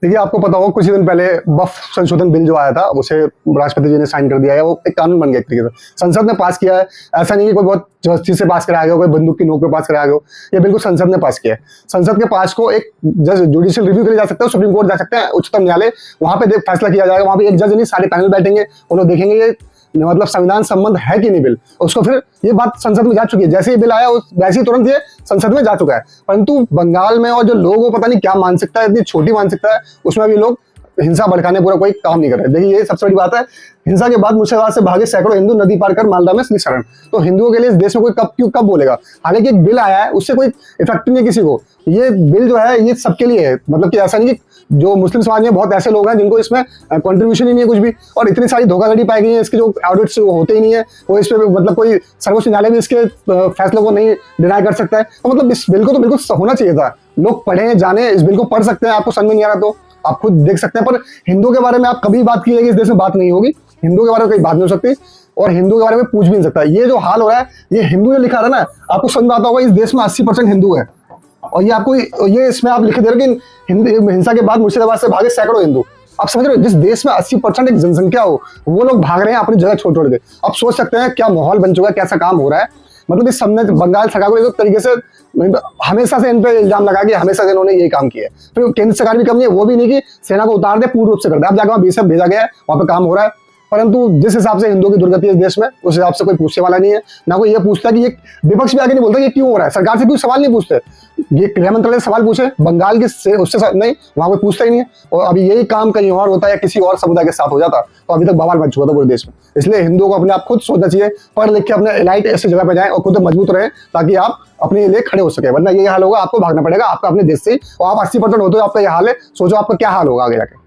देखिए, आपको पता होगा कुछ ही दिन पहले वक्फ संशोधन बिल जो आया था उसे राष्ट्रपति जी ने साइन कर दिया है। वो एक कानून बन गया एक तरीके से, संसद ने पास किया है। ऐसा नहीं है कोई बहुत जबरदस्ती से पास कराया गया, कोई बंदूक की नोक पे पास कराया गया। ये बिल्कुल संसद ने पास किया है। संसद के पास को एक जज जुडिशियल रिव्यू के लिए जा सकता है, सुप्रीम कोर्ट जा सकते हैं, उच्चतम न्यायालय, वहां पे फैसला किया जाएगा। वहां पे एक जज नहीं, सारे पैनल बैठेंगे, वो लोग देखेंगे ये मतलब संविधान संबंध है कि नहीं बिल। उसको फिर ये बात संसद में जा चुकी है, जैसे ही बिल आया वैसे ही तुरंत ये संसद में जा चुका है। परंतु बंगाल में और जो लोग वो पता नहीं क्या मानसिकता है, इतनी छोटी मानसिकता है, उसमें भी लोग हिंसा भड़काने पूरा कोई काम नहीं कर रहे। देखिए, ये सबसे बड़ी बात है। हिंसा के बाद मुर्शिदाबाद से भागे सैकड़ों हिंदू नदी पार कर मालदा में शरण। तो हिंदुओं के लिए इस देश में कोई कब बोलेगा। हालांकि एक बिल आया है, उससे कोई इफेक्ट नहीं है किसी को। ये बिल जो है ये सबके लिए है, मतलब कि ऐसा नहीं कि जो मुस्लिम समाज में बहुत ऐसे लोग हैं जिनको इसमें कंट्रीब्यूशन ही नहीं है कुछ भी, और इतनी सारी धोखाधड़ी पाई गई है, इसके जो ऑडिट्स होते ही नहीं है, वो इस पे मतलब कोई सर्वोच्च न्यायालय भी इसके फैसलों को नहीं डिनाई कर सकता है। तो मतलब इस बिल को तो बिल्कुल होना चाहिए था। लोग पढ़े जाने, इस बिल को पढ़ सकते हैं। आपको समझ में नहीं आ रहा तो आप खुद देख सकते हैं। पर हिंदू के बारे में आप कभी बात कीजिएगा, इस देश में बात नहीं होगी। हिंदू के बारे में कोई बात नहीं हो सकती, और हिंदू के बारे में पूछ भी नहीं सकता। ये जो हाल हो रहा है, ये हिंदू ने लिखा रहा है ना। आपको समझ में आता होगा, इस देश में 80% हिंदू है, और ये आपको ये इसमें आप लिख दे रहे हो कि हिंसा के बाद मुर्शिदाबाद से भागे सैकड़ों हिंदू। आप समझ रहे हो, जिस देश में 80% एक जनसंख्या हो, वो लोग भाग रहे हैं अपनी जगह छोड़ के। आप सोच सकते हैं क्या माहौल बन चुका है, कैसा काम हो रहा है। मतलब इस सबने बंगाल सरकार को एक तरीके से हमेशा से इन पे इल्जाम लगा कि हमेशा से इन्होंने यही काम किया है। फिर केंद्र सरकार भी कम नहीं है, वो भी नहीं कि सेना को उतार दे, पूर्ण रूप से कर दे। अब जाकर वहां बीएसएफ भेजा गया है, वहां पे काम हो रहा है। परंतु जिस हिसाब से हिंदुओं की दुर्गति है इस देश में, उस हिसाब से कोई पूछने वाला नहीं है। ना कोई ये पूछता कि ये विपक्ष भी आगे नहीं बोलता कि क्यों हो रहा है। सरकार से कोई सवाल नहीं पूछते। ये गृह मंत्रालय से सवाल पूछे, बंगाल के से उससे नहीं, वहां कोई पूछता ही नहीं है। और अभी यही काम कहीं और होता है या किसी और समुदाय के साथ हो जाता तो अभी तक बवाल बच चुका था पूरे देश में। इसलिए हिंदुओं को अपने आप खुद सोचना चाहिए, पढ़ लिख के अपने एलाइट ऐसी जगह पे जाएं और खुद मजबूत रहे, ताकि आप अपने लिए खड़े हो सके। वरना ये हाल होगा, आपको भागना पड़ेगा आपका अपने देश से। और आप 80% होते हो, आपका ये हाल है, सोचो आपका क्या हाल होगा आगे जाके।